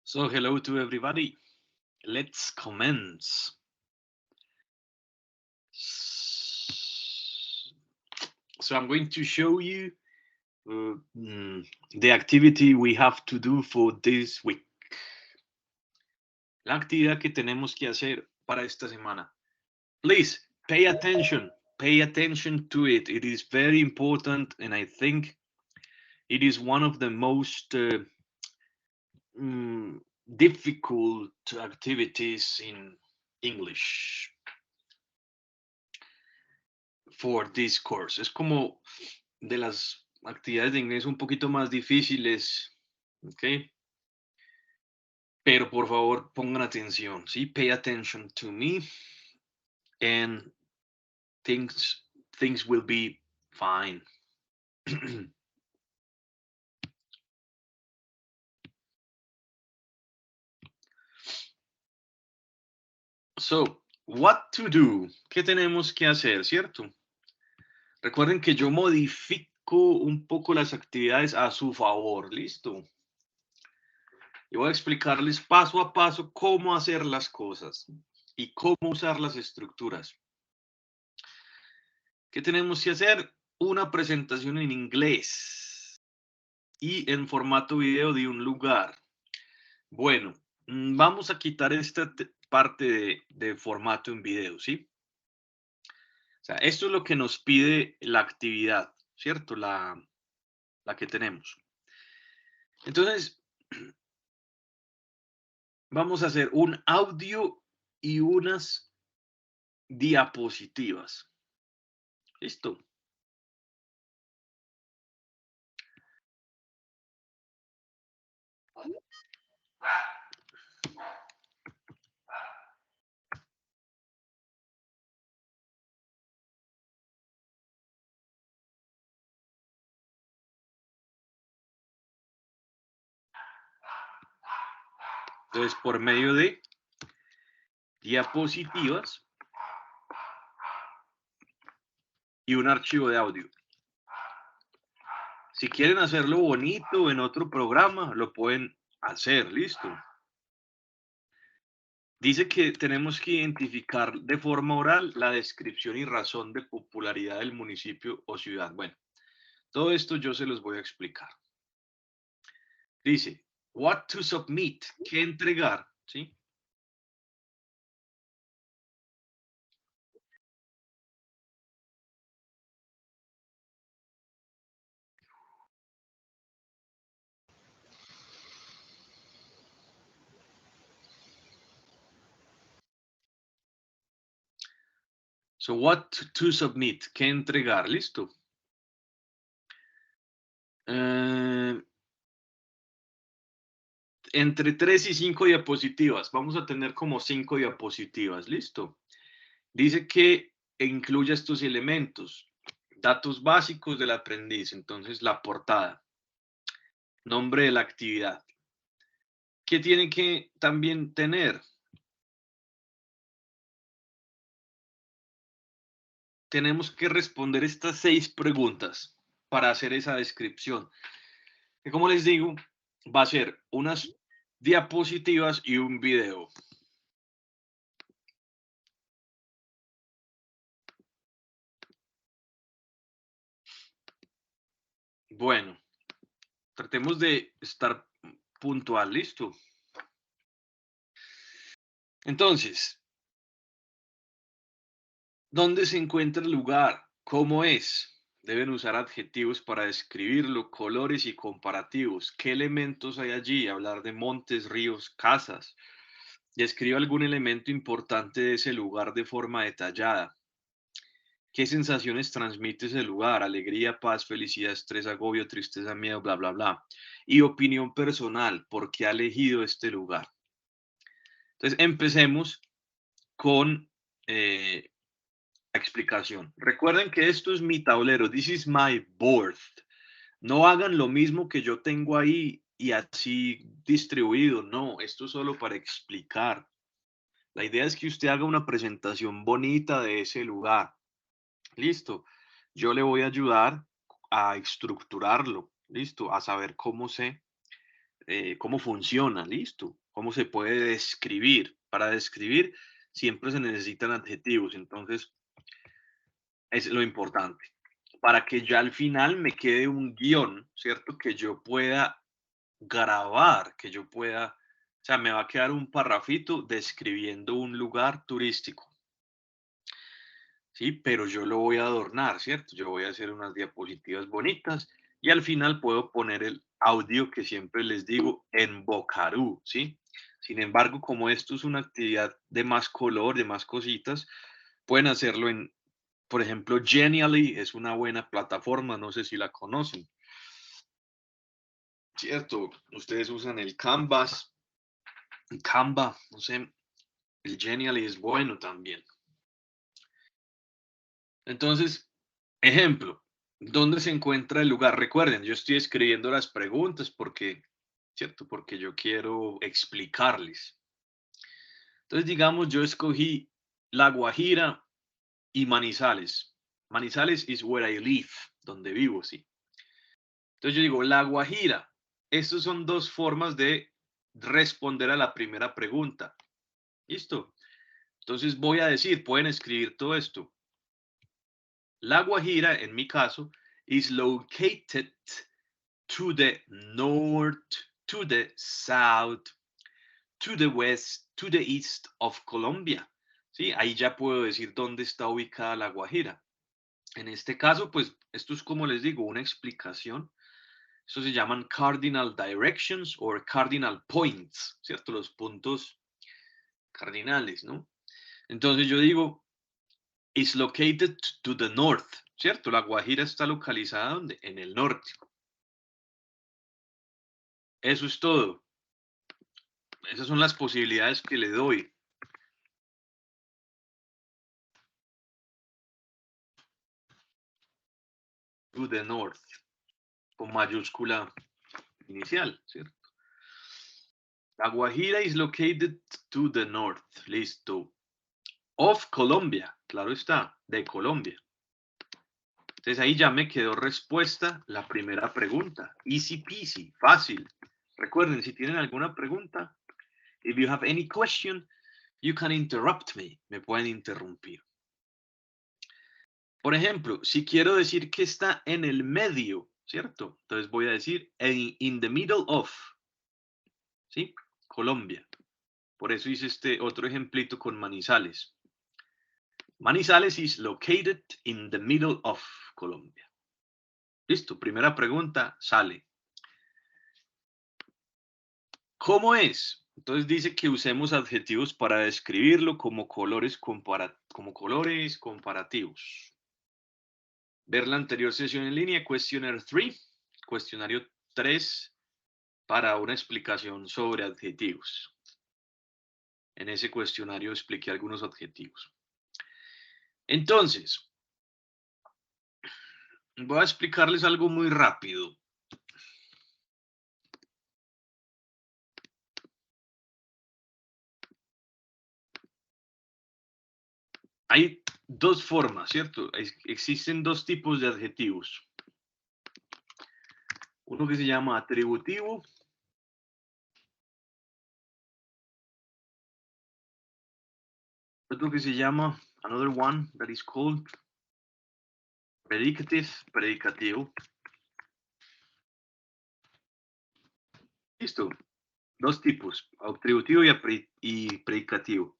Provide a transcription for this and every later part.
So hello to everybody. Let's commence. So I'm going to show you the activity we have to do for this week. La actividad que tenemos que hacer para esta semana. Please pay attention. Pay attention to it. It is very important, and I think it is one of the most difficult activities in English for this course. Es como de las actividades de inglés un poquito más difíciles, ¿ok? Pero por favor pongan atención, ¿sí? Pay attention to me and things will be fine. So, what to do? ¿Qué tenemos que hacer, cierto? Recuerden que yo modifico un poco las actividades a su favor, ¿listo? Y voy a explicarles paso a paso cómo hacer las cosas y cómo usar las estructuras. ¿Qué tenemos que hacer? Una presentación en inglés y en formato video de un lugar. Bueno, vamos a quitar esta parte de formato en video, ¿sí? O sea, esto es lo que nos pide la actividad, ¿cierto? La que tenemos. Entonces, vamos a hacer un audio y unas diapositivas. ¿Listo? Entonces, por medio de diapositivas y un archivo de audio. Si quieren hacerlo bonito en otro programa, lo pueden hacer, listo. Dice que tenemos que identificar de forma oral la descripción y razón de popularidad del municipio o ciudad. Bueno, todo esto yo se los voy a explicar. Dice, what to submit, qué entregar, ¿sí? So, what to submit, qué entregar, listo. Entre 3 y 5 diapositivas. Vamos a tener como 5 diapositivas, listo. Dice que incluye estos elementos, datos básicos del aprendiz, entonces la portada, nombre de la actividad. ¿Qué tiene que también tener? Tenemos que responder estas 6 preguntas para hacer esa descripción. Que como les digo, va a ser unas diapositivas y un video. Bueno, tratemos de estar puntual, ¿listo? Entonces, ¿dónde se encuentra el lugar? ¿Cómo es? Deben usar adjetivos para describirlo, colores y comparativos. ¿Qué elementos hay allí? Hablar de montes, ríos, casas. Describe algún elemento importante de ese lugar de forma detallada. ¿Qué sensaciones transmite ese lugar? Alegría, paz, felicidad, estrés, agobio, tristeza, miedo, bla, bla, bla. Y opinión personal, ¿por qué ha elegido este lugar? Entonces, empecemos con la explicación. Recuerden que esto es mi tablero. This is my board. No hagan lo mismo que yo tengo ahí y así distribuido. No, esto es solo para explicar. La idea es que usted haga una presentación bonita de ese lugar. Listo. Yo le voy a ayudar a estructurarlo. Listo. A saber cómo se cómo funciona, listo, cómo se puede describir. Para describir siempre se necesitan adjetivos, entonces es lo importante. Para que ya al final me quede un guión, ¿cierto? Que yo pueda grabar, que yo pueda, o sea, me va a quedar un parrafito describiendo un lugar turístico, ¿sí? Pero yo lo voy a adornar, ¿cierto? Yo voy a hacer unas diapositivas bonitas y al final puedo poner el audio que siempre les digo en Vocaroo, ¿sí? Sin embargo, como esto es una actividad de más color, de más cositas, pueden hacerlo en, por ejemplo, Genially es una buena plataforma, no sé si la conocen, ¿cierto? Ustedes usan el Canvas, Canva, no sé, el Genially es bueno también. Entonces, ejemplo, ¿dónde se encuentra el lugar? Recuerden, yo estoy escribiendo las preguntas porque, ¿cierto? Porque yo quiero explicarles. Entonces, digamos, yo escogí La Guajira y Manizales. Manizales is where I live, donde vivo, sí. Entonces yo digo, La Guajira. Estas son dos formas de responder a la primera pregunta. ¿Listo? Entonces voy a decir, pueden escribir todo esto. La Guajira, en mi caso, is located to the north, to the south, to the west, to the east of Colombia. ¿Sí? Ahí ya puedo decir dónde está ubicada La Guajira. En este caso, pues esto es como les digo, una explicación. Eso se llaman cardinal directions o cardinal points, ¿cierto? Los puntos cardinales, ¿no? Entonces yo digo, is located to the north, ¿cierto? La Guajira está localizada ¿dónde? En el norte. Eso es todo. Esas son las posibilidades que le doy. To the north, con mayúscula inicial, ¿cierto? La Guajira is located to the north. Listo. Of Colombia, claro está, de Colombia. Entonces ahí ya me quedó respuesta la primera pregunta. Easy peasy, fácil. Recuerden, si tienen alguna pregunta, if you have any question, you can interrupt me. Me pueden interrumpir. Por ejemplo, si quiero decir que está en el medio, ¿cierto? Entonces voy a decir in the middle of, ¿sí? Colombia. Por eso hice este otro ejemplito con Manizales. Manizales is located in the middle of Colombia. Listo, primera pregunta, sale. ¿Cómo es? Entonces dice que usemos adjetivos para describirlo como como colores comparativos. Ver la anterior sesión en línea, Questionnaire 3, cuestionario 3 para una explicación sobre adjetivos. En ese cuestionario expliqué algunos adjetivos. Entonces, voy a explicarles algo muy rápido. Hay dos formas, ¿cierto? Existen dos tipos de adjetivos. Uno que se llama atributivo. Otro que se llama, another one that is called predicative, predicativo. Listo. Dos tipos, atributivo y predicativo.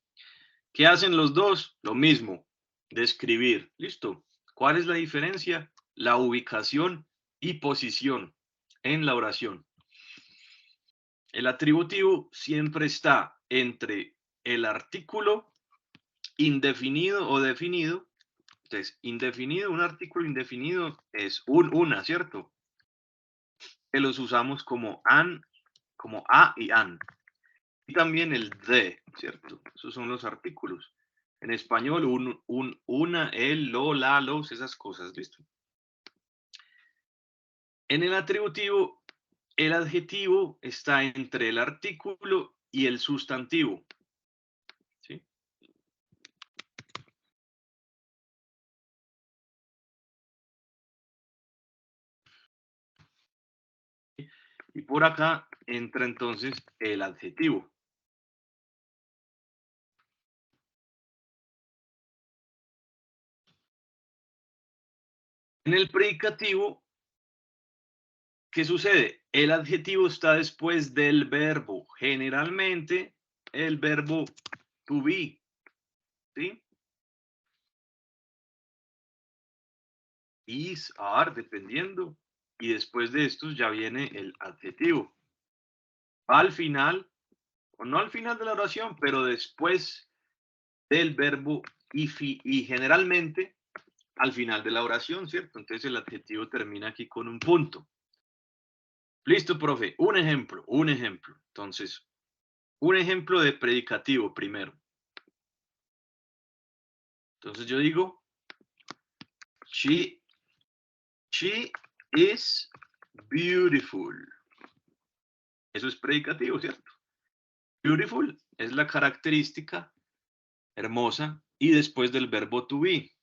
¿Qué hacen los dos? Lo mismo, describir. Listo. ¿Cuál es la diferencia? La ubicación y posición en la oración. El atributivo siempre está entre el artículo indefinido o definido. Entonces, indefinido, un artículo indefinido es una, ¿cierto? Que los usamos como an, como a y an. Y también el de, ¿cierto? Esos son los artículos. En español, una, el, lo, la, los, esas cosas, ¿listo? En el atributivo, el adjetivo está entre el artículo y el sustantivo, ¿sí? Y por acá entra entonces el adjetivo. En el predicativo, ¿qué sucede? El adjetivo está después del verbo. Generalmente, el verbo to be, ¿sí? Is, are, dependiendo. Y después de estos ya viene el adjetivo. Va al final, o no al final de la oración, pero después del verbo y generalmente al final de la oración, ¿cierto? Entonces el adjetivo termina aquí con un punto. Listo, profe. Un ejemplo, un ejemplo. Entonces, un ejemplo de predicativo primero. Entonces yo digo, she is beautiful. Eso es predicativo, ¿cierto? Beautiful es la característica hermosa y después del verbo to be.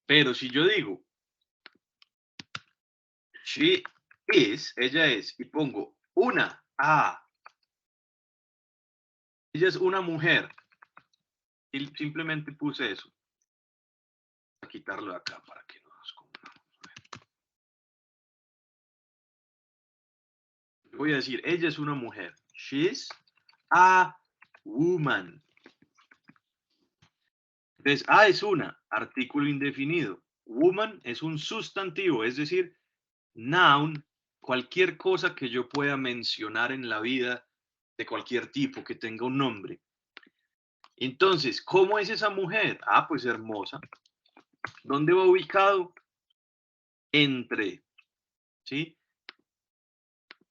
Pero si yo digo, she is, ella es, y pongo una, ella es una mujer, y simplemente puse eso. Voy a quitarlo de acá para que no nos confundamos. Voy a decir, ella es una mujer. She's a woman. Entonces, es una, artículo indefinido. Woman es un sustantivo, es decir, noun, cualquier cosa que yo pueda mencionar en la vida de cualquier tipo que tenga un nombre. Entonces, ¿cómo es esa mujer? Pues hermosa. ¿Dónde va ubicado? Entre, ¿sí?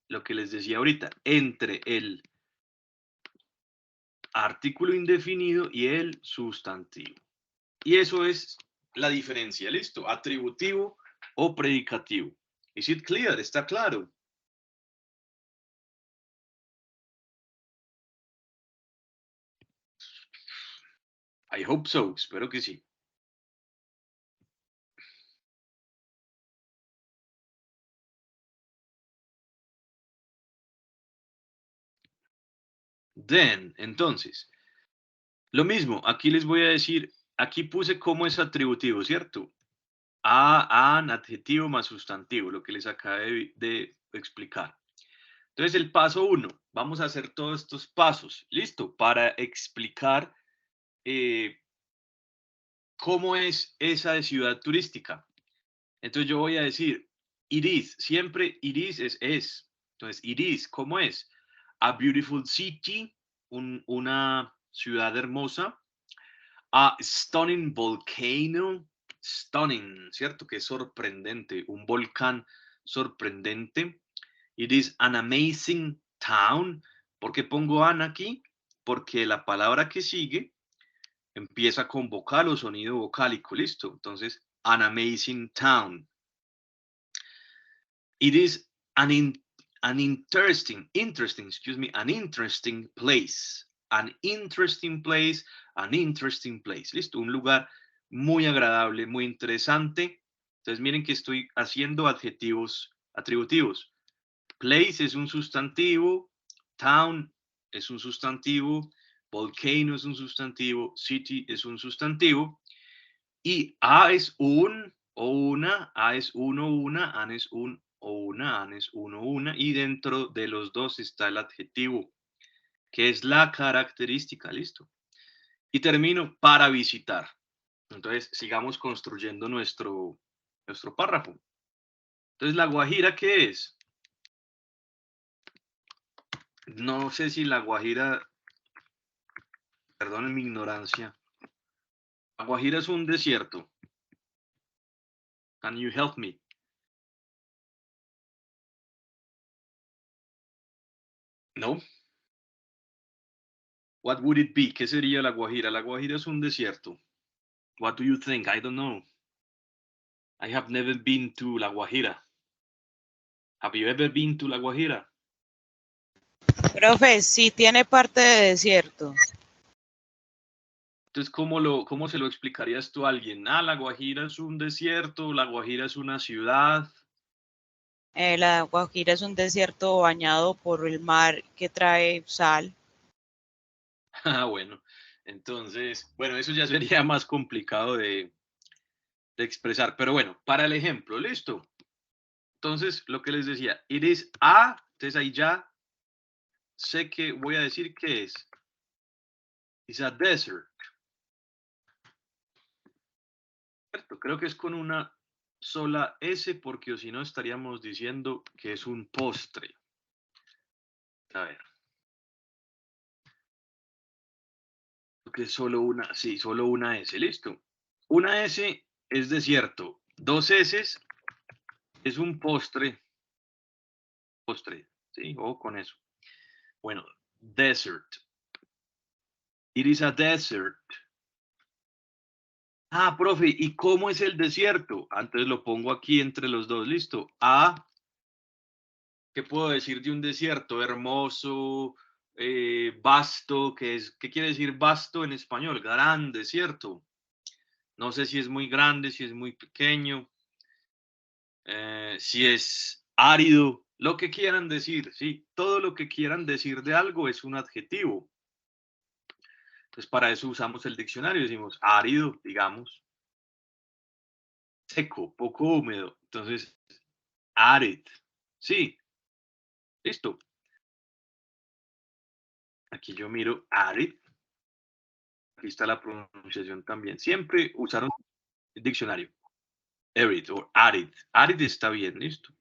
Lo que les decía ahorita, entre el artículo indefinido y el sustantivo. Y eso es la diferencia, ¿listo? Atributivo o predicativo. Is it clear? ¿Está claro? I hope so, espero que sí. Then, entonces, lo mismo, aquí les voy a decir, aquí puse cómo es atributivo, ¿cierto? An, adjetivo más sustantivo, lo que les acabé de explicar. Entonces, el paso 1, vamos a hacer todos estos pasos, ¿listo? Para explicar cómo es esa ciudad turística. Entonces, yo voy a decir, it is, siempre it is es. Entonces, it is, ¿cómo es? A beautiful city, una ciudad hermosa. A stunning volcano, stunning, ¿cierto? Que es sorprendente, un volcán sorprendente. It is an amazing town. ¿Por qué pongo an aquí? Porque la palabra que sigue empieza con vocal o sonido vocálico, ¿listo? Entonces, an amazing town. It is an interesting, an interesting place. An interesting place, an interesting place. ¿Listo? Un lugar muy agradable, muy interesante. Entonces, miren que estoy haciendo adjetivos atributivos. Place es un sustantivo, town es un sustantivo, volcano es un sustantivo, city es un sustantivo, y a es un o una, a es uno, una, an es un o una, an es uno, una, y dentro de los dos está el adjetivo, que es la característica, listo. Y termino para visitar. Entonces, sigamos construyendo nuestro párrafo. Entonces, ¿la Guajira qué es? No sé si la Guajira, perdonen mi ignorancia, la Guajira es un desierto. Can you help me? No. What would it be? ¿Qué sería la Guajira? La Guajira es un desierto. What do you think? I don't know. I have never been to La Guajira. Have you ever been to La Guajira? Profe, sí tiene parte de desierto. Entonces, ¿cómo se lo explicarías tú a alguien? La Guajira es un desierto, La Guajira es una ciudad. La Guajira es un desierto bañado por el mar que trae sal. Ah, bueno. Entonces, bueno, eso ya sería más complicado de expresar. Pero bueno, para el ejemplo, listo. Entonces, lo que les decía, it is a, entonces ahí ya sé que voy a decir que es. It's a desert. ¿Cierto? Creo que es con una sola S porque o si no estaríamos diciendo que es un postre. A ver. Que es solo una, sí, solo una S, listo. Una S es desierto. Dos S es un postre. Postre, ¿sí? O con eso. Bueno, desert. It is a desert. Ah, profe, ¿y cómo es el desierto? Antes lo pongo aquí entre los dos, listo. A, ¿qué puedo decir de un desierto? Hermoso, vasto, ¿qué quiere decir vasto en español? Grande, ¿cierto? No sé si es muy grande, si es muy pequeño, si es árido, lo que quieran decir, sí, todo lo que quieran decir de algo es un adjetivo. Entonces, para eso usamos el diccionario, decimos árido, digamos, seco, poco húmedo. Entonces, arid, sí, listo. Aquí yo miro arid, aquí está la pronunciación también. Siempre usaron el diccionario, arid o arid. Arid está bien, listo.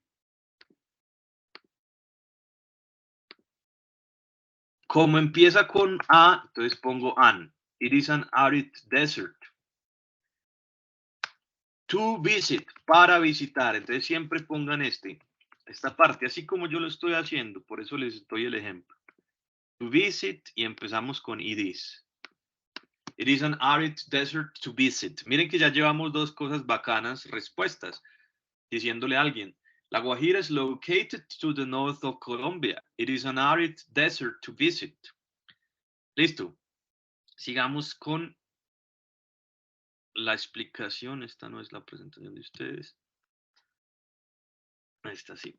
Como empieza con A, entonces pongo an. It is an arid desert. To visit, para visitar. Entonces siempre pongan esta parte, así como yo lo estoy haciendo. Por eso les doy el ejemplo. To visit y empezamos con it is. It is an arid desert to visit. Miren que ya llevamos dos cosas bacanas, respuestas, diciéndole a alguien. La Guajira is located to the north of Colombia. It is an arid desert to visit. Listo. Sigamos con la explicación. Esta no es la presentación de ustedes. Esta sí.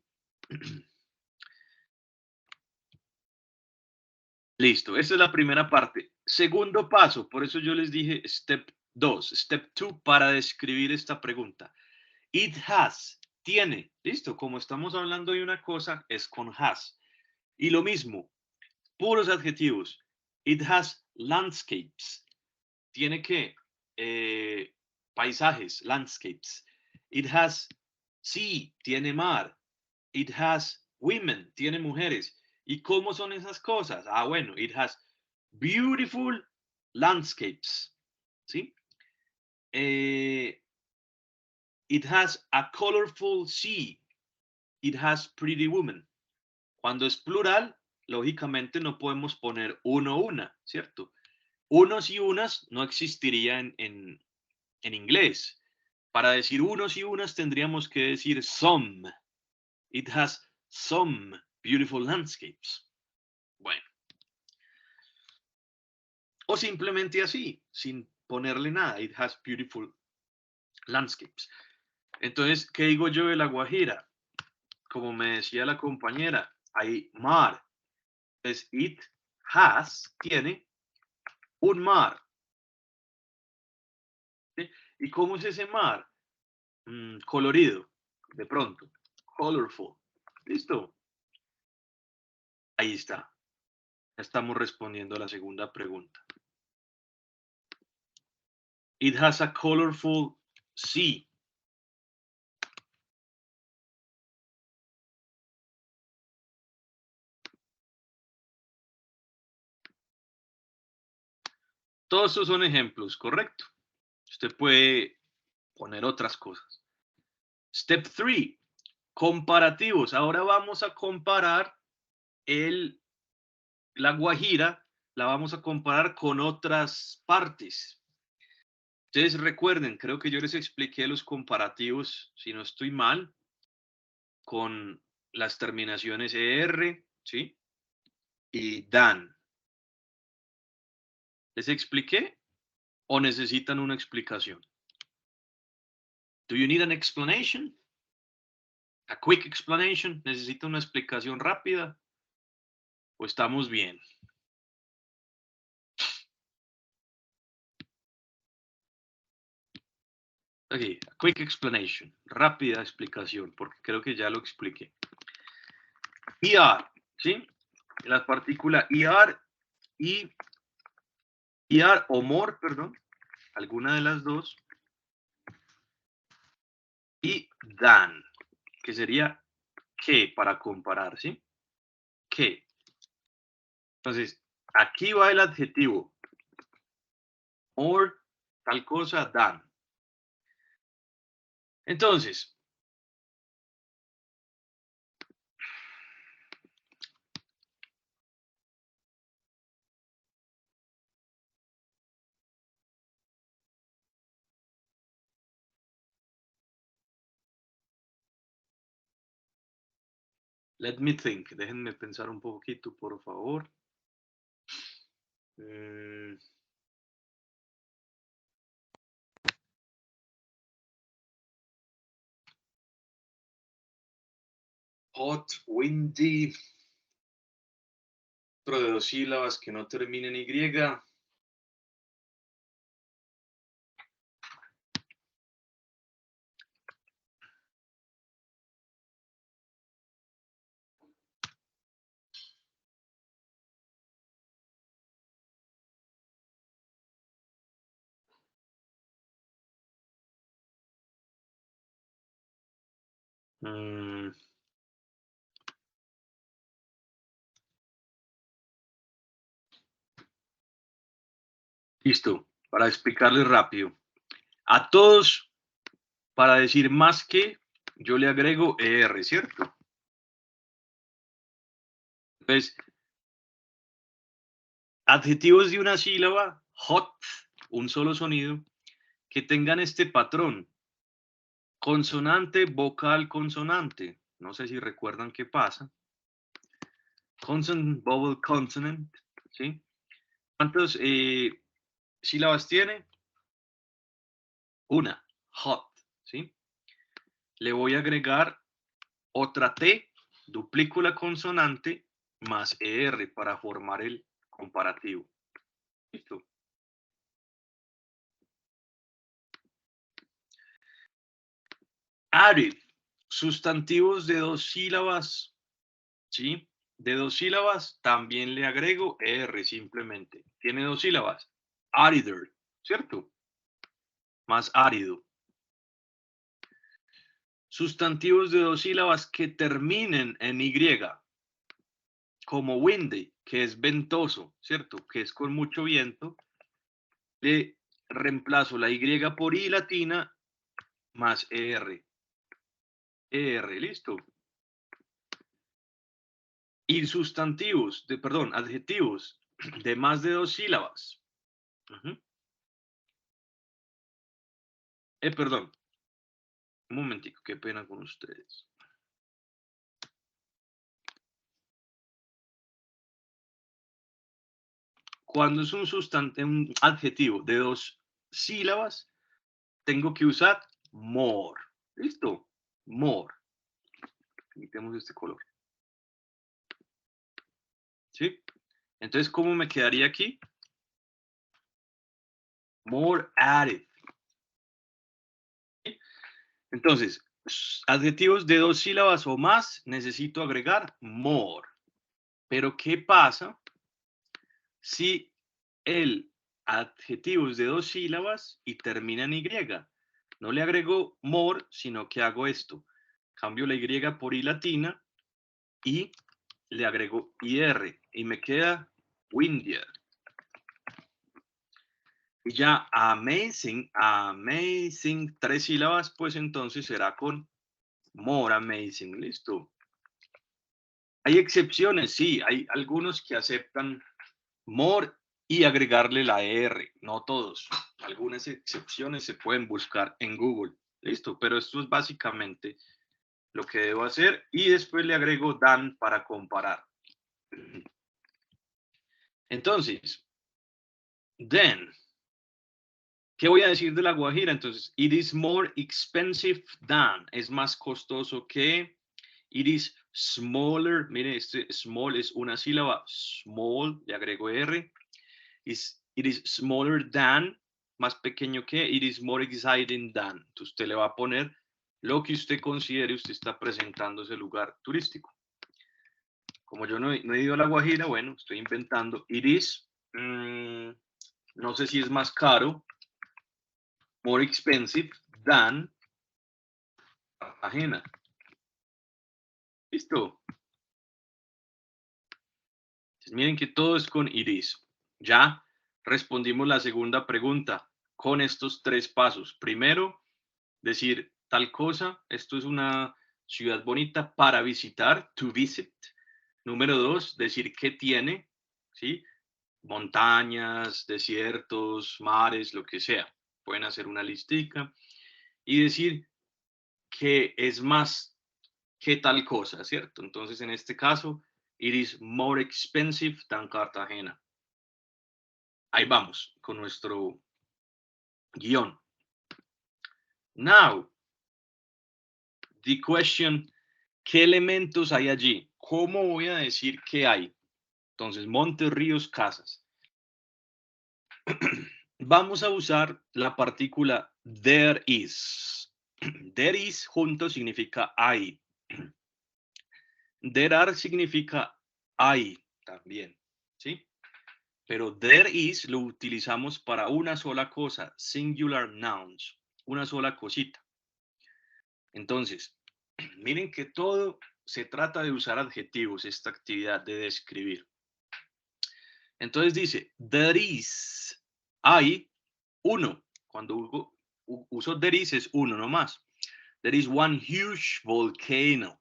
Listo, esa es la primera parte. Segundo paso, por eso yo les dije step 2, step 2 para describir esta pregunta. It has, tiene, listo, como estamos hablando de una cosa, es con has. Y lo mismo, puros adjetivos. It has landscapes. Tiene que paisajes, landscapes. It has sea, tiene mar. It has women, tiene mujeres. ¿Y cómo son esas cosas? Ah, bueno, it has beautiful landscapes. ¿Sí? It has a colorful sea. It has pretty women. Cuando es plural, lógicamente no podemos poner uno, una, ¿cierto? Unos y unas no existiría en inglés. Para decir unos y unas tendríamos que decir some. It has some beautiful landscapes. Bueno. O simplemente así, sin ponerle nada. It has beautiful landscapes. Entonces, ¿qué digo yo de La Guajira? Como me decía la compañera, hay mar. Entonces, it has, tiene un mar. ¿Sí? ¿Y cómo es ese mar? Colorido, de pronto. Colorful. ¿Listo? Ahí está. Ya estamos respondiendo a la segunda pregunta. It has a colorful sea. Todos estos son ejemplos, ¿correcto? Usted puede poner otras cosas. Step 3, comparativos. Ahora vamos a comparar la Guajira, la vamos a comparar con otras partes. Ustedes recuerden, creo que yo les expliqué los comparativos, si no estoy mal, con las terminaciones ER, ¿sí? Y DAN. ¿Les expliqué o necesitan una explicación? Do you need an explanation? A quick explanation. ¿Necesita una explicación rápida? ¿O estamos bien? Aquí, a quick explanation. Rápida explicación, porque creo que ya lo expliqué. ER, ¿sí? La partícula ER y ER o more, perdón, alguna de las dos. Y than, que sería que para comparar, ¿sí? Que. Entonces, aquí va el adjetivo. More, tal cosa, than. Entonces, let me think. Déjenme pensar un poquito, por favor. Hot, windy. Otro de dos sílabas que no terminen en Y. Listo, para explicarles rápido. A todos, para decir más que, yo le agrego ER, ¿cierto? Entonces, adjetivos de una sílaba, hot, un solo sonido, que tengan este patrón. Consonante, vocal, consonante. No sé si recuerdan qué pasa. Consonant, vowel, consonant. ¿Sí? ¿Cuántas sílabas tiene? Una, hot. ¿Sí? Le voy a agregar otra T, duplico la consonante, más ER para formar el comparativo. ¿Listo? Added, sustantivos de dos sílabas, ¿sí? De dos sílabas también le agrego ER simplemente. Tiene dos sílabas. Arider, ¿cierto? Más árido. Sustantivos de dos sílabas que terminen en Y, como windy, que es ventoso, ¿cierto? Que es con mucho viento. Le reemplazo la Y por I latina más ER. ER, listo. Y sustantivos, perdón, adjetivos de más de dos sílabas. Perdón, un momentico, qué pena con ustedes. Cuando es un adjetivo de dos sílabas, tengo que usar more. ¿Listo? More. Quitemos este color. ¿Sí? Entonces, ¿cómo me quedaría aquí? More added. ¿Sí? Entonces, adjetivos de dos sílabas o más, necesito agregar more. Pero, ¿qué pasa si el adjetivo es de dos sílabas y termina en Y? No le agrego more, sino que hago esto. Cambio la Y por I latina y le agrego IR y me queda windier. Y ya amazing, amazing, tres sílabas, pues entonces será con more amazing, listo. Hay excepciones, sí, hay algunos que aceptan more y agregarle la ER, no todos. Algunas excepciones se pueden buscar en Google, listo, pero esto es básicamente lo que debo hacer y después le agrego than para comparar. Entonces, then, ¿qué voy a decir de la Guajira? Entonces, it is more expensive than, es más costoso que It is smaller. Mire, este small es una sílaba. Small, le agrego R. It is smaller than, más pequeño que. It is more exciting than. Entonces usted le va a poner lo que usted considere. Usted está presentando ese lugar turístico. Como yo no he ido a La Guajira, bueno, estoy inventando. It is, no sé si es más caro, more expensive than Cartagena. ¿Listo? Entonces, miren que todo es con it is. Ya respondimos la segunda pregunta con estos 3 pasos. Primero, decir tal cosa, esto es una ciudad bonita para visitar, to visit. Número 2, decir qué tiene, ¿sí? Montañas, desiertos, mares, lo que sea. Pueden hacer una listica y decir que es más que tal cosa, ¿cierto? Entonces, en este caso, it is more expensive than Cartagena. Ahí vamos con nuestro guión. Now, the question, ¿qué elementos hay allí? ¿Cómo voy a decir qué hay? Entonces, montes, ríos, casas. Vamos a usar la partícula there is. There is junto significa hay. There are significa hay también, ¿sí? Pero there is lo utilizamos para una sola cosa, singular nouns, una sola cosita. Entonces, miren que todo se trata de usar adjetivos, esta actividad de describir. Entonces dice, there is, hay uno. Cuando uso there is es uno nomás. There is one huge volcano.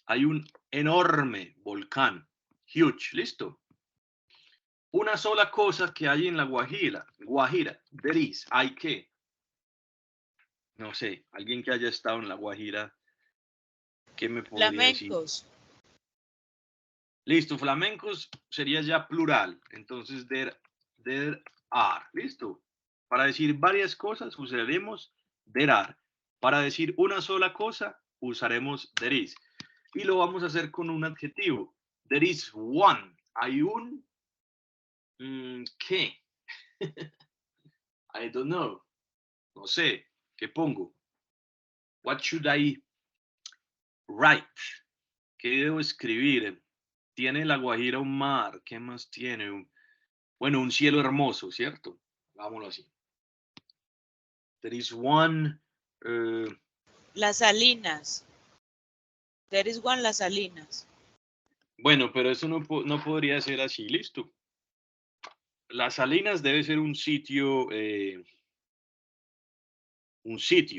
Hay un enorme volcán. Huge, ¿listo? Una sola cosa que hay en la Guajira. Guajira, there is, hay que. No sé, alguien que haya estado en la Guajira, ¿qué me podría decir? Flamencos. Listo, flamencos sería ya plural. Entonces, there are. Listo. Para decir varias cosas usaremos there are. Para decir una sola cosa usaremos there is. Y lo vamos a hacer con un adjetivo. There is one. Hay un ¿qué? I don't know. No sé. ¿Qué pongo? What should I write? ¿Qué debo escribir? Tiene la Guajira un mar. ¿Qué más tiene? Bueno, un cielo hermoso, ¿cierto? Hagámoslo así. There is one. Las Salinas. There is one Las Salinas. Bueno, pero eso no podría ser así, listo. Las Salinas debe ser un sitio,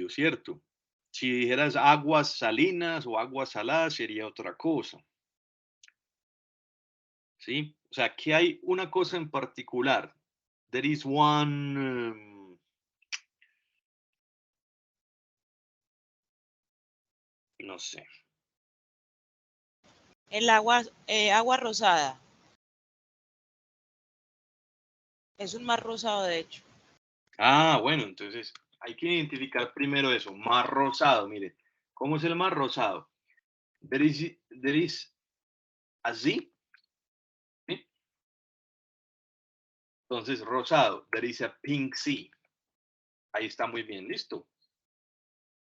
¿cierto? Si dijeras aguas salinas o aguas saladas sería otra cosa. ¿Sí? O sea, que hay una cosa en particular. There is one. No sé. El agua, agua rosada. Es un mar rosado, de hecho. Ah, bueno, entonces hay que identificar primero eso. Mar rosado, mire. ¿Cómo es el mar rosado? There is así. ¿Sí? Entonces, rosado. There is a pink sea. Ahí está muy bien, listo.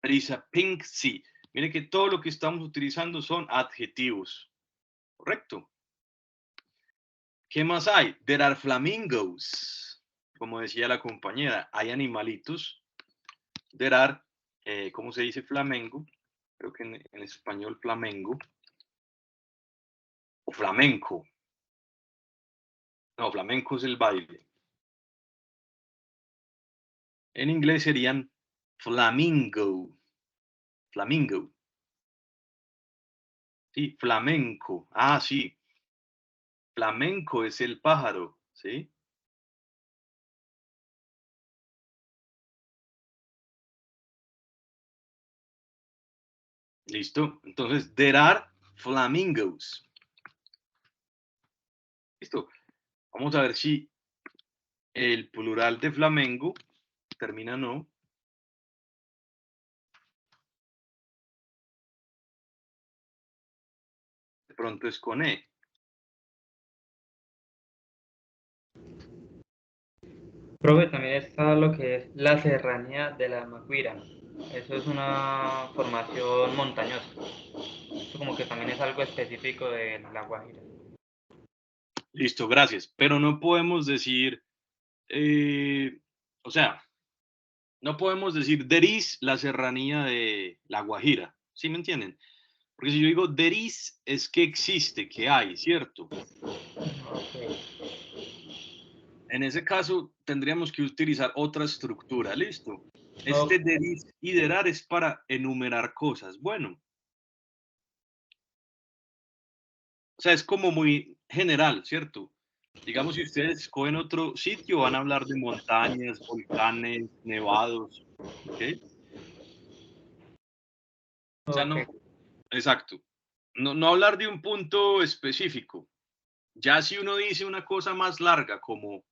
There is a pink sea. Miren que todo lo que estamos utilizando son adjetivos. ¿Correcto? ¿Qué más hay? There are flamingos. Como decía la compañera, hay animalitos. There are, ¿cómo se dice flamengo? Creo que en español flamengo. O flamenco. No, flamenco es el baile. En inglés serían flamingo. Flamingo. Sí, flamenco. Ah, sí. Flamenco es el pájaro, ¿sí? ¿Listo? Entonces, there are flamingos. ¿Listo? Vamos a ver si el plural de flamengo termina no. pronto es con E. Profe, también está lo que es la serranía de la Macuira. Eso es una formación montañosa. Eso como que también es algo específico de La Guajira. Listo, gracias. Pero no podemos decir, o sea, no podemos decir Deris, la serranía de La Guajira. ¿Sí me entienden? Porque si yo digo Deris es que existe, que hay, ¿cierto? Ok. En ese caso tendríamos que utilizar otra estructura, ¿listo? Este Ok. Deris y Derar es para enumerar cosas. Bueno, o sea, es como muy general, ¿cierto? Digamos, si ustedes escogen otro sitio, van a hablar de montañas, volcanes, nevados, ¿ok? O sea, Ok. no, exacto. No, no hablar de un punto específico. Ya si uno dice una cosa más larga, como,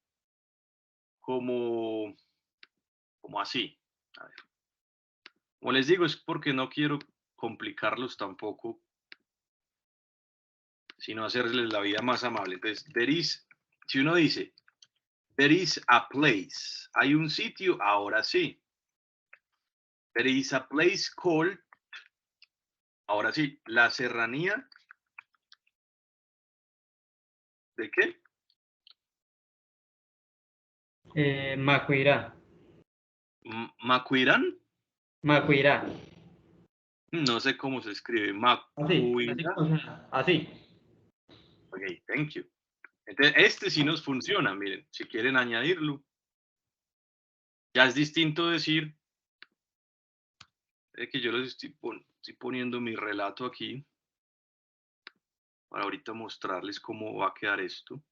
como así. A ver. Como les digo, es porque no quiero complicarlos tampoco, sino hacerles la vida más amable. Entonces, si uno dice, there is a place, hay un sitio, ahora sí. There is a place called, ahora sí, la serranía, ¿de qué? Macuirá. Macuirán, Macuirá. no sé cómo se escribe, Así Macuirá. como suena. Así. Ok, thank you. Entonces, este sí nos funciona, miren, si quieren añadirlo. Ya es distinto decir que yo les estoy poniendo mi relato aquí para ahorita mostrarles cómo va a quedar esto.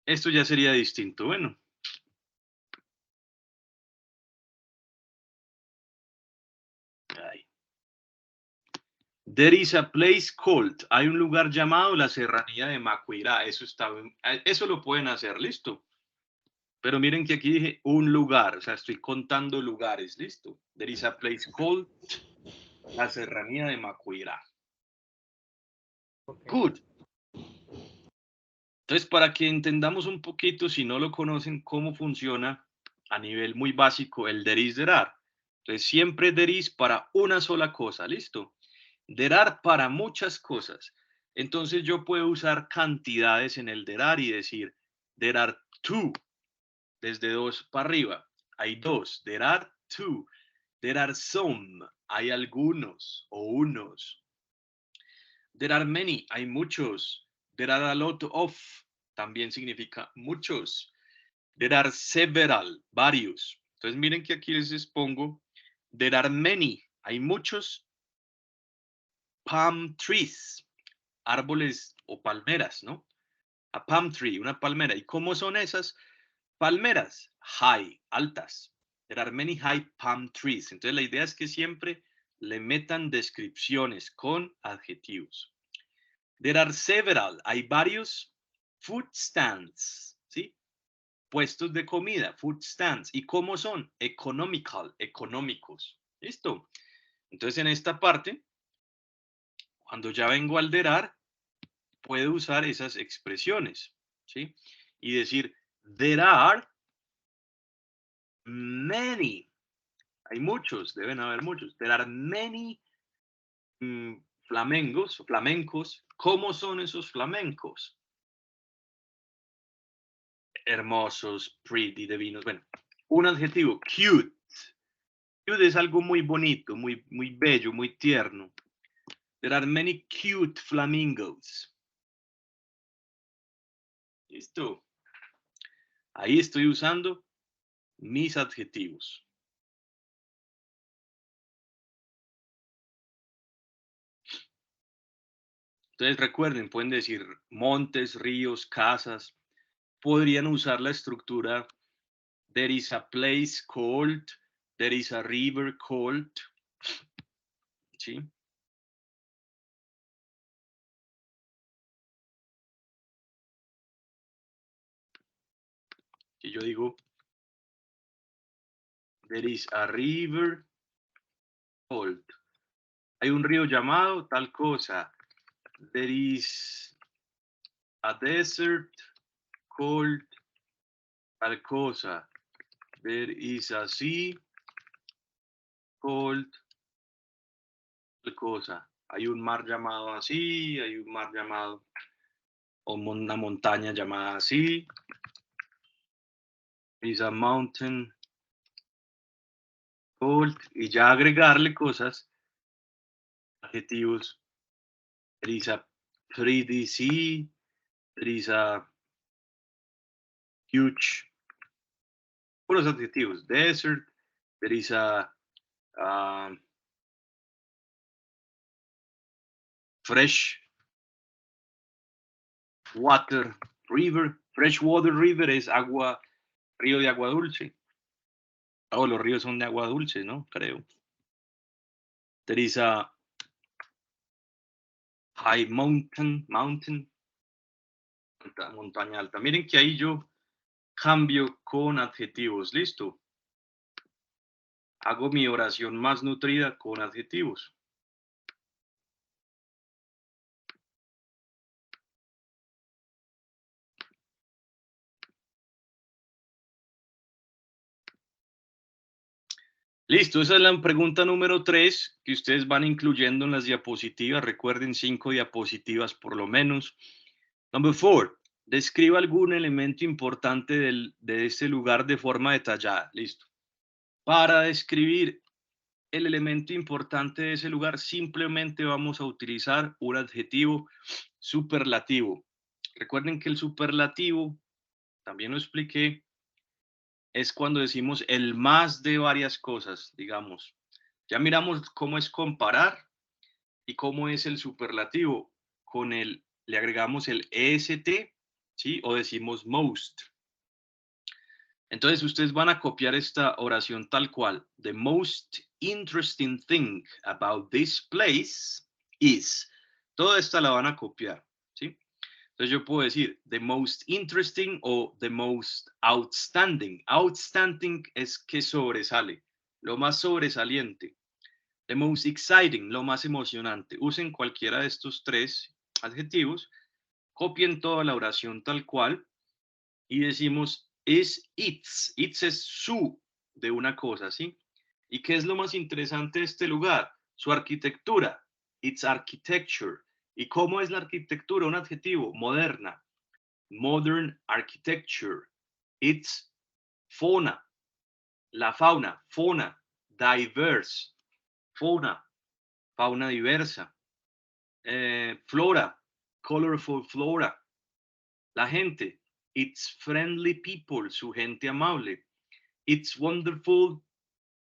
Esto ya sería distinto. Bueno, ahí. There is a place called. Hay un lugar llamado la Serranía de Macuirá. Eso lo pueden hacer, listo. Pero miren que aquí dije un lugar, o sea, estoy contando lugares, listo. There is a place called la Serranía de Macuirá. Okay. Good. Entonces, para que entendamos un poquito, si no lo conocen, cómo funciona a nivel muy básico el there is, there are. Entonces, siempre there is para una sola cosa, listo. There are para muchas cosas. Entonces, yo puedo usar cantidades en el there are y decir, there are two, desde dos para arriba. Hay dos, there are two. There are some, hay algunos o unos. There are many, hay muchos. There are a lot of, también significa muchos. There are several, varios. Entonces miren que aquí les expongo. There are many, hay muchos palm trees, árboles o palmeras, ¿no? A palm tree, una palmera. ¿Y cómo son esas palmeras? High, altas. There are many high palm trees. Entonces la idea es que siempre le metan descripciones con adjetivos. There are several, hay varios food stands, ¿sí? Puestos de comida, food stands. ¿Y cómo son? Economical, económicos. ¿Listo? Entonces en esta parte, cuando ya vengo a alterar, puedo usar esas expresiones, ¿sí? Y decir, there are many. Hay muchos, deben haber muchos. There are many flamencos. ¿Cómo son esos flamencos? Hermosos, pretty, divinos. Bueno, un adjetivo, cute. Cute es algo muy bonito, muy bello, muy tierno. There are many cute flamingos. ¿Listo? Ahí estoy usando mis adjetivos. Entonces recuerden, pueden decir montes, ríos, casas. Podrían usar la estructura there is a place called, there is a river called. ¿Sí? Y yo digo, There is a river called. Hay un río llamado tal cosa. There is a desert called tal cosa. There is a sea called tal cosa. Hay un mar llamado así, hay un mar llamado, o una montaña llamada así. There is a mountain called, y ya agregarle cosas, adjetivos. There is a pretty sea. There is a huge, puros adjetivos. Desert. There is a fresh water river. Fresh water river es agua, río de agua dulce. Oh, los ríos son de agua dulce, ¿no? Creo. There is a high mountain, montaña alta. Miren que ahí yo cambio con adjetivos. Listo. Hago mi oración más nutrida con adjetivos. Listo, esa es la pregunta número 3 que ustedes van incluyendo en las diapositivas. Recuerden 5 diapositivas por lo menos. Number 4, describa algún elemento importante de este lugar de forma detallada. Listo. Para describir el elemento importante de ese lugar, simplemente vamos a utilizar un adjetivo superlativo. Recuerden que el superlativo, también lo expliqué, es cuando decimos el más de varias cosas, digamos. Ya miramos cómo es comparar y cómo es el superlativo. Con el, le agregamos el EST, ¿sí? O decimos most. Entonces ustedes van a copiar esta oración tal cual. The most interesting thing about this place is. Toda esta la van a copiar, ¿sí? Entonces yo puedo decir the most interesting o the most outstanding. Outstanding es que sobresale, lo más sobresaliente. The most exciting, lo más emocionante. Usen cualquiera de estos 3 adjetivos, copien toda la oración tal cual y decimos is its. Its es su de una cosa, ¿sí? ¿Y qué es lo más interesante de este lugar? Su arquitectura. Its architecture. ¿Y cómo es la arquitectura? Un adjetivo, moderna. Modern architecture. It's fauna. La fauna, fauna. Diverse. Fauna, fauna diversa. Flora, colorful flora. La gente, it's friendly people, su gente amable. It's wonderful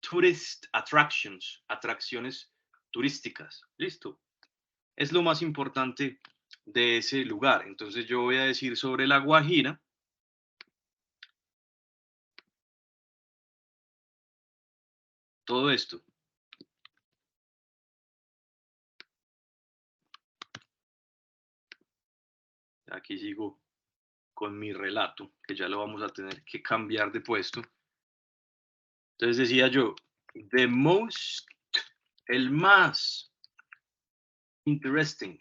tourist attractions, atracciones turísticas. Listo. Es lo más importante de ese lugar. Entonces yo voy a decir sobre La Guajira. Todo esto. Aquí sigo con mi relato, que ya lo vamos a tener que cambiar de puesto. Entonces decía yo, the most, el más interesting,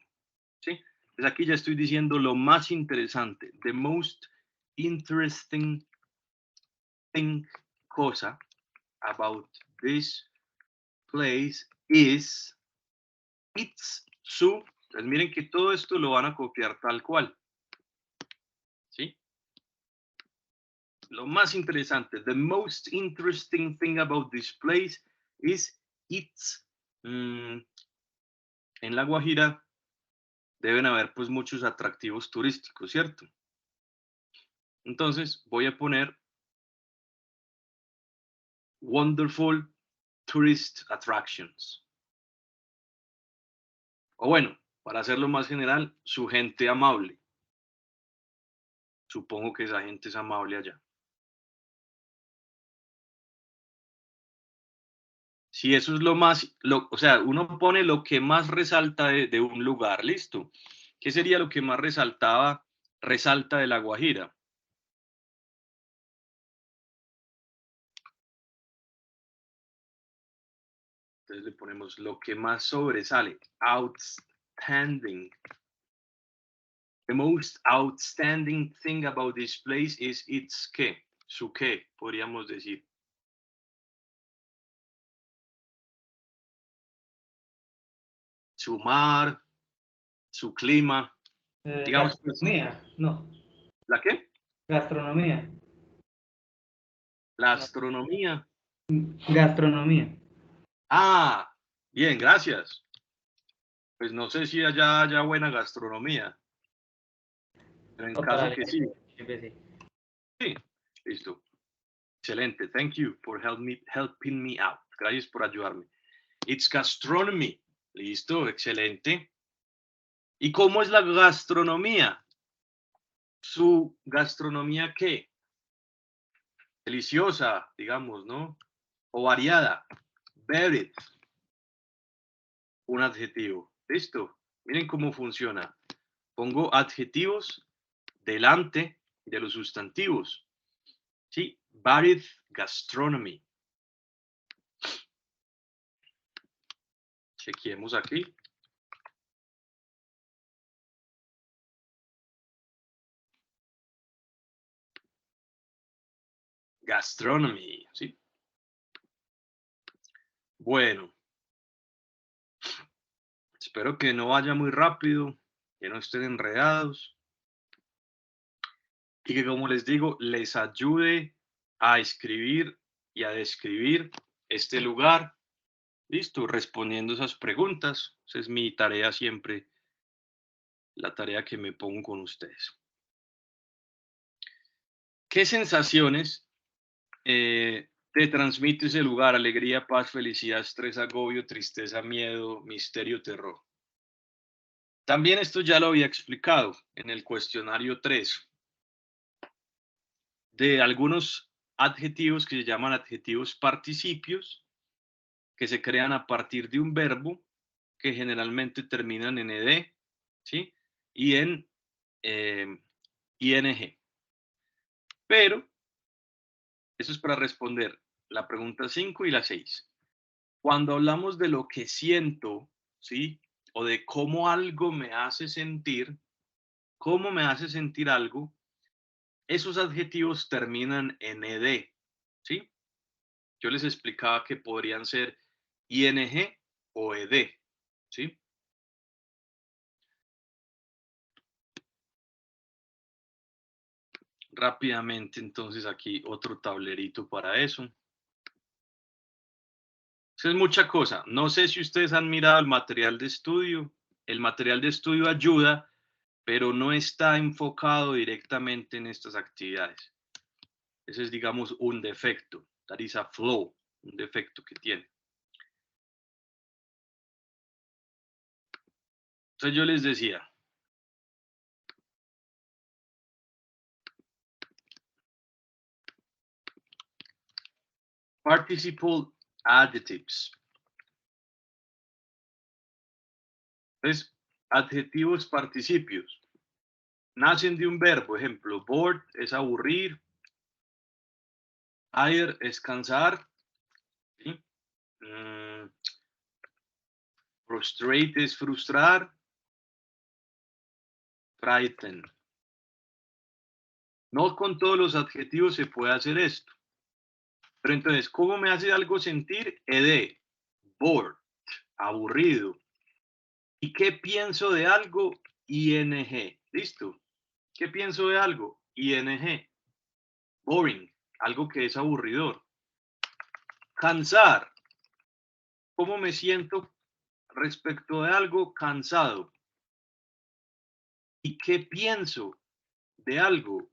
¿sí? Pues aquí ya estoy diciendo lo más interesante, the most interesting thing, cosa, about this place is, it's, su. Entonces miren que todo esto lo van a copiar tal cual, ¿sí? Lo más interesante, the most interesting thing about this place is it's. En La Guajira deben haber pues muchos atractivos turísticos, ¿cierto? Entonces voy a poner wonderful tourist attractions. O bueno, para hacerlo más general, su gente amable. Supongo que esa gente es amable allá. Si eso es lo más, o sea, uno pone lo que más resalta de un lugar, listo. ¿Qué sería lo que más resalta de La Guajira? Entonces le ponemos lo que más sobresale. Outstanding. The most outstanding thing about this place is its qué. Su qué, podríamos decir. Su mar, su clima. Digamos, Gastronomía, no. ¿la qué? Gastronomía. La No. astronomía. Gastronomía. Ah, bien, gracias. Pues no sé si allá haya buena gastronomía, pero en No, para caso que sí, sí. sí, listo. Excelente. Thank you for helping me out. Gracias por ayudarme. It's gastronomy. Listo, excelente. ¿Y cómo es la gastronomía? ¿Su gastronomía qué? Deliciosa, digamos, ¿no? O variada. Varied. Un adjetivo. Listo. Miren cómo funciona. Pongo adjetivos delante de los sustantivos. Sí, varied gastronomy. Chequemos aquí. Gastronomy, ¿sí? Bueno, espero que no vaya muy rápido, que no estén enredados y que, como les digo, les ayude a escribir y a describir este lugar. Listo, respondiendo esas preguntas. Esa es mi tarea siempre, la tarea que me pongo con ustedes. ¿Qué sensaciones te transmite ese lugar? Alegría, paz, felicidad, estrés, agobio, tristeza, miedo, misterio, terror. También esto ya lo había explicado en el cuestionario 3 de algunos adjetivos que se llaman adjetivos participios, que se crean a partir de un verbo que generalmente terminan en ed, ¿sí? Y en ing. Pero eso es para responder la pregunta 5 y la 6. Cuando hablamos de lo que siento, ¿sí? O de cómo algo me hace sentir, cómo me hace sentir algo, esos adjetivos terminan en ed, ¿sí? Yo les explicaba que podrían ser ing o ed, ¿sí? Rápidamente, entonces aquí otro tablerito para eso. Eso es mucha cosa. No sé si ustedes han mirado el material de estudio. El material de estudio ayuda, pero no está enfocado directamente en estas actividades. Ese es, digamos, un defecto. That is a flaw, un defecto que tiene. Entonces yo les decía, participle adjectives. Entonces, adjetivos participios. Nacen de un verbo, ejemplo, bored es aburrir, tire es cansar, ¿sí? Frustrate es frustrar, frighten. No con todos los adjetivos se puede hacer esto. Pero entonces, ¿cómo me hace algo sentir? Ed, bored, aburrido. ¿Y qué pienso de algo? ING. ¿Listo? ¿Qué pienso de algo? ING. Boring, algo que es aburridor. Cansar. ¿Cómo me siento respecto de algo? Cansado. ¿Y qué pienso de algo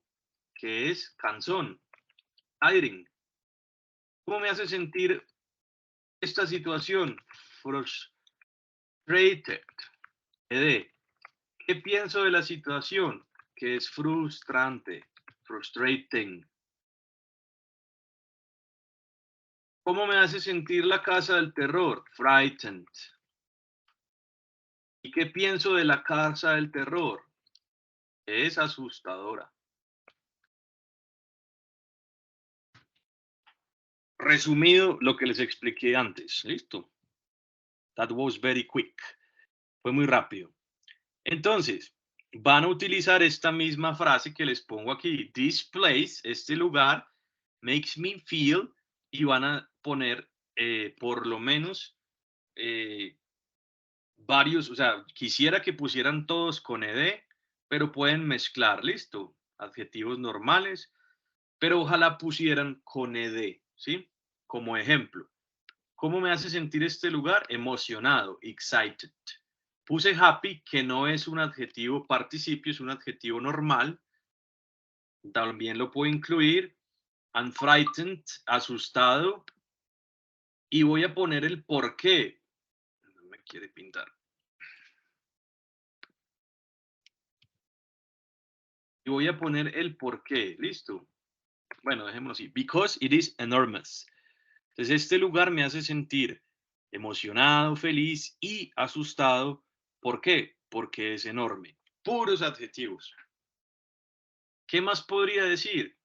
que es cansón? Tiring. ¿Cómo me hace sentir esta situación? Frustrated. ¿Qué pienso de la situación? Que es frustrante. Frustrating. ¿Cómo me hace sentir la casa del terror? Frightened. ¿Y qué pienso de la casa del terror? Es asustadora. Resumido lo que les expliqué antes. ¿Listo? That was very quick. Fue muy rápido. Entonces, van a utilizar esta misma frase que les pongo aquí. This place, este lugar, makes me feel, y van a poner por lo menos varios, o sea, quisiera que pusieran todos con ed, pero pueden mezclar, listo, adjetivos normales, pero ojalá pusieran con ed, ¿sí? Como ejemplo, ¿cómo me hace sentir este lugar? Emocionado, excited. Puse happy, que no es un adjetivo participio, es un adjetivo normal. También lo puedo incluir. And frightened, asustado. Y voy a poner el por qué. No me quiere pintar. Y voy a poner el por qué. Listo. Bueno, dejémoslo así. Because it is enormous. Entonces, este lugar me hace sentir emocionado, feliz y asustado. ¿Por qué? Porque es enorme. Puros adjetivos. ¿Qué más podría decir?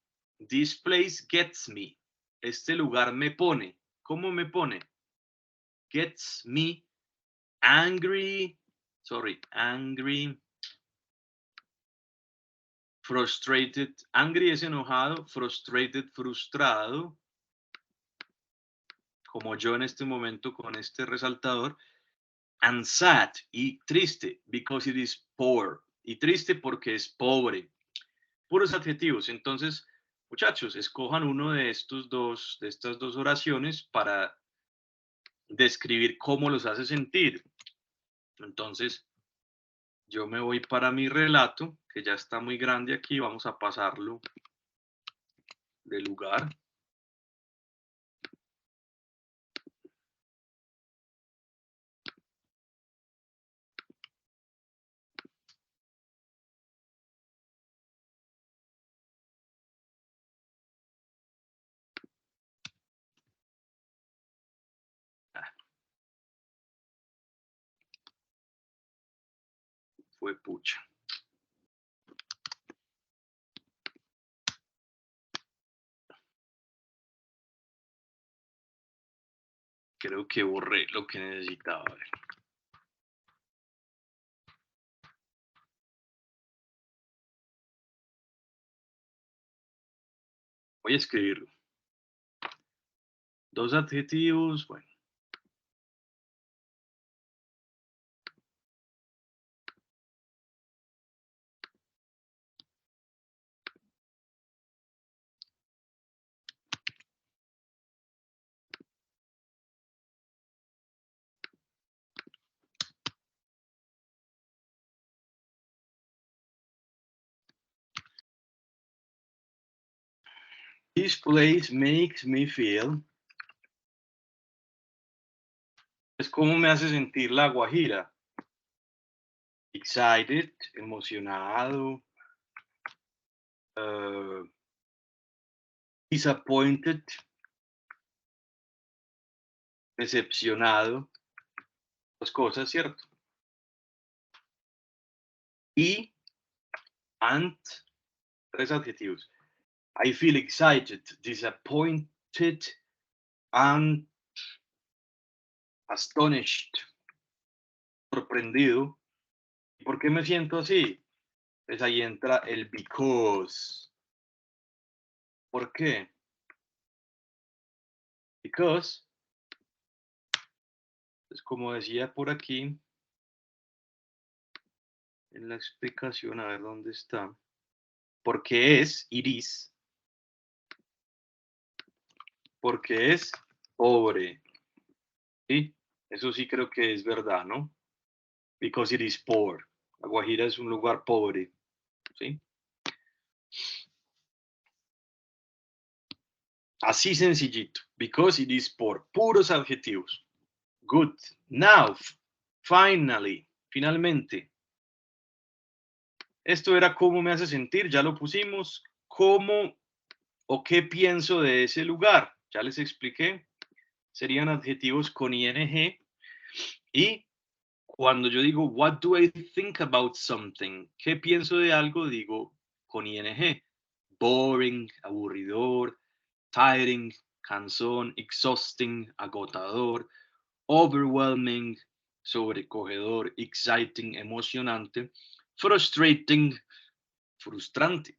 This place gets me. Este lugar me pone. ¿Cómo me pone? Gets me angry. Sorry, angry. Frustrated. Angry es enojado. Frustrated, frustrado. Como yo en este momento con este resaltador. And sad, y triste, because it is poor. Y triste porque es pobre. Puros adjetivos. Entonces, muchachos, escojan uno de estas dos oraciones para describir cómo los hace sentir. Entonces, yo me voy para mi relato, que ya está muy grande aquí. Vamos a pasarlo de lugar. Fue pucha. Creo que borré lo que necesitaba. A ver. Voy a escribirlo. Dos adjetivos, bueno. This place makes me feel. Es como me hace sentir La Guajira. Excited, emocionado. Disappointed, decepcionado. Dos cosas, ¿cierto? Y and, tres adjetivos. I feel excited, disappointed, and astonished. Sorprendido. ¿Por qué me siento así? Pues ahí entra el because. ¿Por qué? Because, pues como decía por aquí, en la explicación, a ver dónde está. Porque es, iris. Porque es pobre. ¿Sí? Eso sí creo que es verdad, ¿no? Because it is poor. La Guajira es un lugar pobre. ¿Sí? Así sencillito. Because it is poor. Puros adjetivos. Good. Now, finally. Finalmente. Esto era cómo me hace sentir. Ya lo pusimos. ¿Cómo o qué pienso de ese lugar? Ya les expliqué. Serían adjetivos con ing. Y cuando yo digo, what do I think about something? ¿Qué pienso de algo? Digo con ing. Boring, aburridor, tiring, cansón, exhausting, agotador. overwhelming, sobrecogedor, exciting, emocionante, frustrating, frustrante.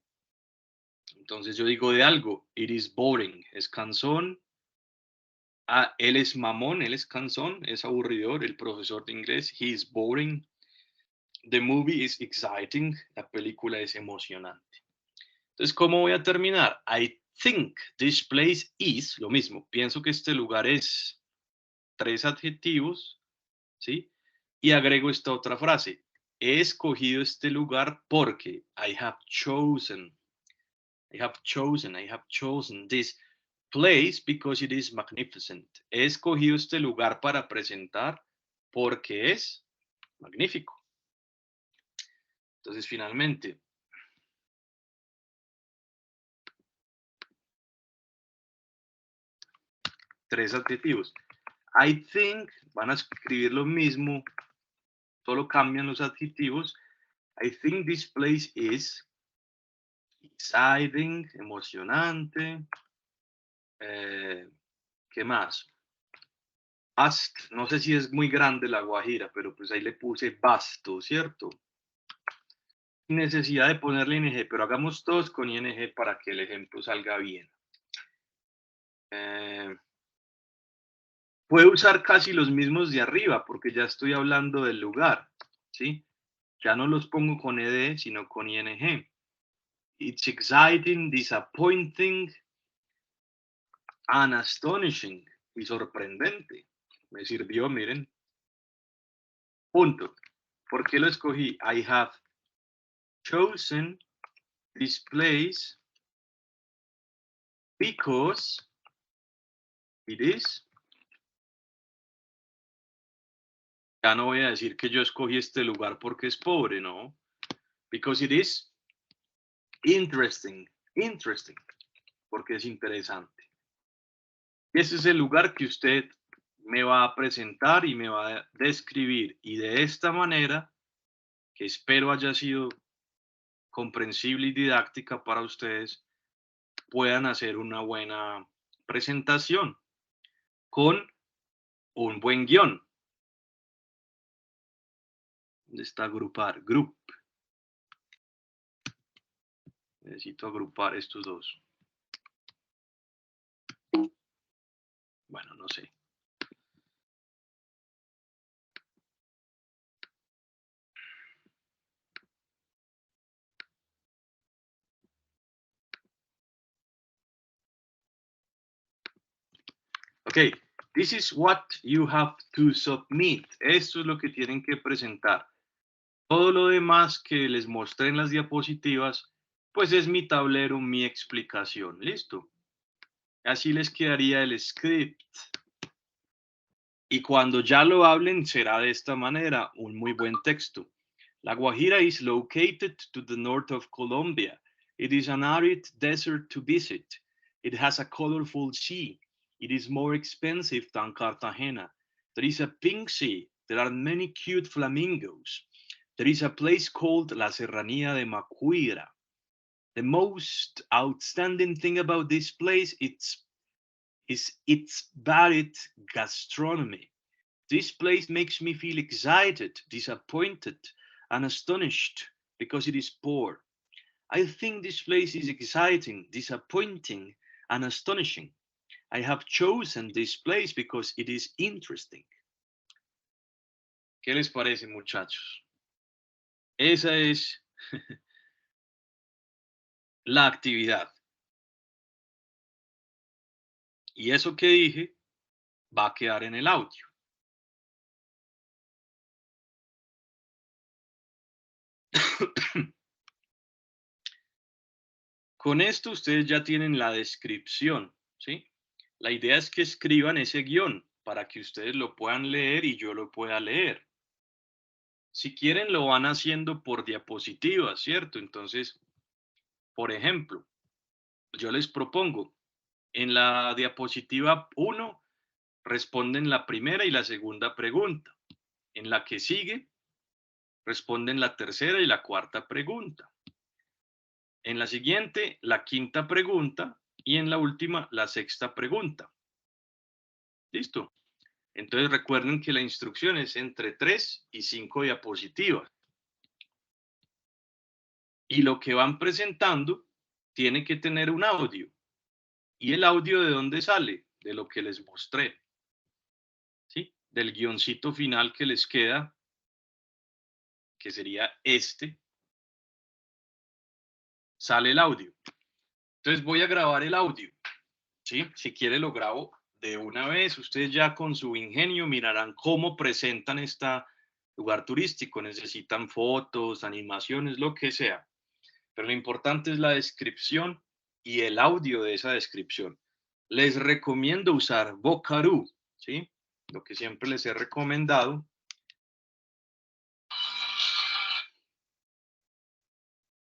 Entonces yo digo de algo, it is boring, es cansón. Ah, él es mamón, él es cansón, es aburridor, el profesor de inglés, he is boring. The movie is exciting, la película es emocionante. Entonces, ¿cómo voy a terminar? I think this place is, lo mismo, pienso que este lugar es 3 adjetivos, ¿sí? Y agrego esta otra frase. He escogido este lugar porque I have chosen this place because it is magnificent. He escogido este lugar para presentar porque es magnífico. Entonces, finalmente, tres adjetivos. I think, van a escribir lo mismo, solo cambian los adjetivos. I think this place is exciting, emocionante. ¿Qué más? Vast, no sé si es muy grande la Guajira, pero pues ahí le puse vasto, ¿cierto? Sin necesidad de ponerle ing, pero hagamos todos con ing para que el ejemplo salga bien. Puedo usar casi los mismos de arriba porque ya estoy hablando del lugar, ¿sí? Ya no los pongo con ed, sino con ing. It's exciting, disappointing, and astonishing. Y sorprendente. Me sirvió, miren. Punto. ¿Por qué lo escogí? I have chosen this place because it is. Ya no voy a decir que yo escogí este lugar porque es pobre, no. Because it is interesting. Interesting. Porque es interesante. Ese es el lugar que usted me va a presentar y me va a describir. Y de esta manera, que espero haya sido comprensible y didáctica para ustedes, puedan hacer una buena presentación con un buen guión. ¿Dónde está agrupar? Group. Necesito agrupar estos dos. Bueno, no sé. Ok, this is what you have to submit. Esto es lo que tienen que presentar. Todo lo demás que les mostré en las diapositivas, pues es mi tablero, mi explicación. ¿Listo? Así les quedaría el script. Y cuando ya lo hablen, será de esta manera, un muy buen texto. La Guajira is located to the north of Colombia. It is an arid desert to visit. It has a colorful sea. It is more expensive than Cartagena. There is a pink sea. There are many cute flamingos. There is a place called La Serranía de Macuira. The most outstanding thing about this place is its varied gastronomy. This place makes me feel excited, disappointed, and astonished because it is poor. I think this place is exciting, disappointing, and astonishing. I have chosen this place because it is interesting. ¿Qué les parece, muchachos? Esa es la actividad. Y eso que dije va a quedar en el audio. Con esto ustedes ya tienen la descripción, ¿sí? La idea es que escriban ese guión para que ustedes lo puedan leer y yo lo pueda leer. Si quieren, lo van haciendo por diapositivas, ¿cierto? Entonces, por ejemplo, yo les propongo, en la diapositiva 1, responden la primera y la segunda pregunta. En la que sigue, responden la tercera y la cuarta pregunta. En la siguiente, la quinta pregunta y en la última, la sexta pregunta. ¿Listo? Entonces recuerden que la instrucción es entre 3 y 5 diapositivas. Y lo que van presentando tiene que tener un audio. ¿Y el audio de dónde sale? De lo que les mostré. ¿Sí? Del guioncito final que les queda, que sería este, sale el audio. Entonces voy a grabar el audio. ¿Sí? Si quiere lo grabo de una vez. Ustedes ya con su ingenio mirarán cómo presentan este lugar turístico. Necesitan fotos, animaciones, lo que sea. Pero lo importante es la descripción y el audio de esa descripción. Les recomiendo usar Vocaroo, ¿sí? Lo que siempre les he recomendado.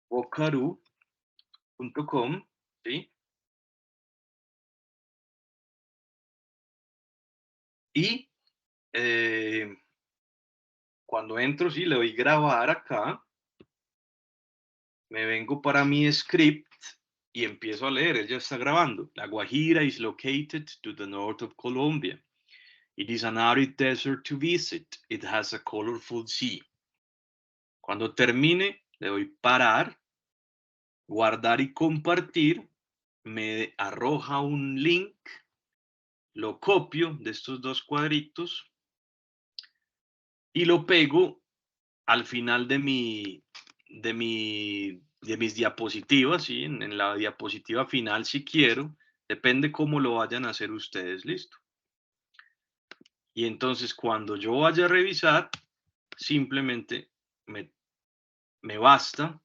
Vocaroo.com, ¿sí? Y cuando entro, sí, le doy grabar acá. Me vengo para mi script y empiezo a leer. Él ya está grabando. La Guajira is located to the north of Colombia. It is an arid desert to visit. It has a colorful sea. Cuando termine, le doy parar, guardar y compartir. Me arroja un link. Lo copio de estos dos cuadritos y lo pego al final de mis diapositivas, ¿sí? En la diapositiva final si quiero, depende cómo lo vayan a hacer ustedes, listo. Y entonces cuando yo vaya a revisar, simplemente me basta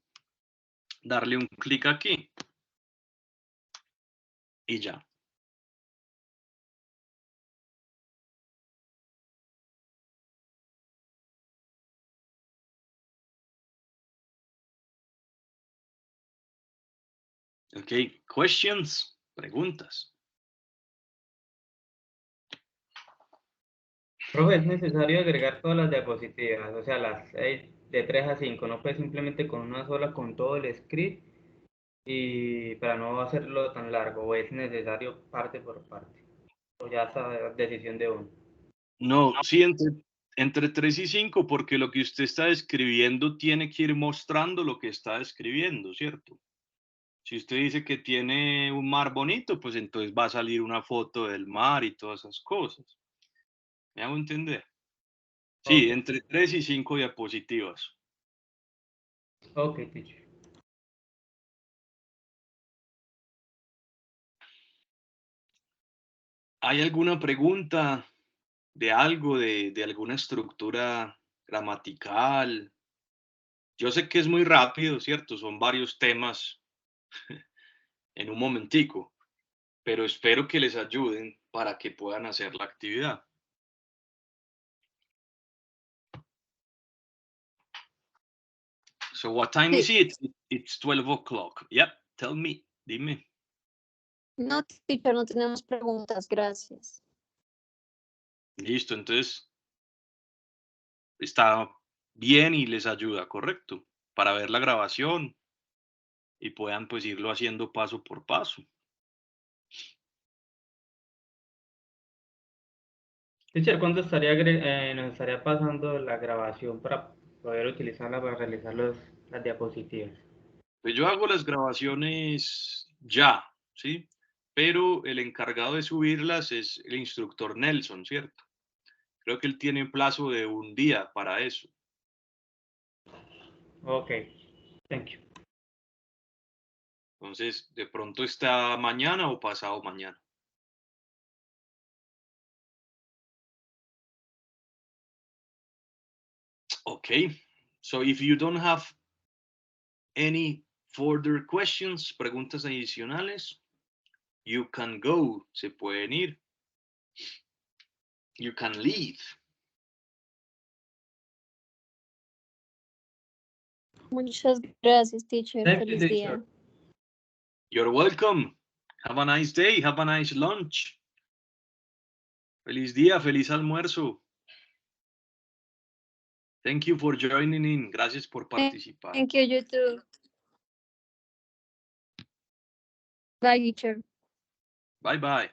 darle un clic aquí y ya. Ok, questions, preguntas. Profe, es necesario agregar todas las diapositivas, o sea, las 6 de 3 a 5, no puede simplemente con una sola, con todo el script, y para no hacerlo tan largo, o es necesario parte por parte, o ya está decisión de uno. No, sí, entre 3 y 5, porque lo que usted está escribiendo tiene que ir mostrando lo que está escribiendo, ¿cierto? Si usted dice que tiene un mar bonito, pues entonces va a salir una foto del mar y todas esas cosas. ¿Me hago entender? Sí, Ok, entre 3 y 5 diapositivas. ok, teacher. ¿Hay alguna pregunta de algo, de alguna estructura gramatical? Yo sé que es muy rápido, ¿cierto? Son varios temas en un momentico, pero espero que les ayuden para que puedan hacer la actividad. So what time is Sí. it? It's 12 o'clock. Yep, tell me, dime. No, teacher, no tenemos preguntas, gracias. Listo, entonces está bien y les ayuda, correcto, para ver la grabación y puedan pues irlo haciendo paso por paso. Teacher, ¿cuándo nos estaría pasando la grabación para poder utilizarla para realizar las diapositivas? Pues yo hago las grabaciones ya, ¿sí? Pero el encargado de subirlas es el instructor Nelson, ¿cierto? Creo que él tiene plazo de un día para eso. Ok, thank you. Entonces, de pronto está mañana o pasado mañana. Okay, so if you don't have any further questions, preguntas adicionales, you can go, se pueden ir. You can leave. Muchas gracias, teacher. Thank you, Feliz teacher. día. You're welcome. Have a nice day. Have a nice lunch. Feliz día, feliz almuerzo. Thank you for joining in. Gracias por participar. Thank you, you too. Bye, teacher. Bye bye.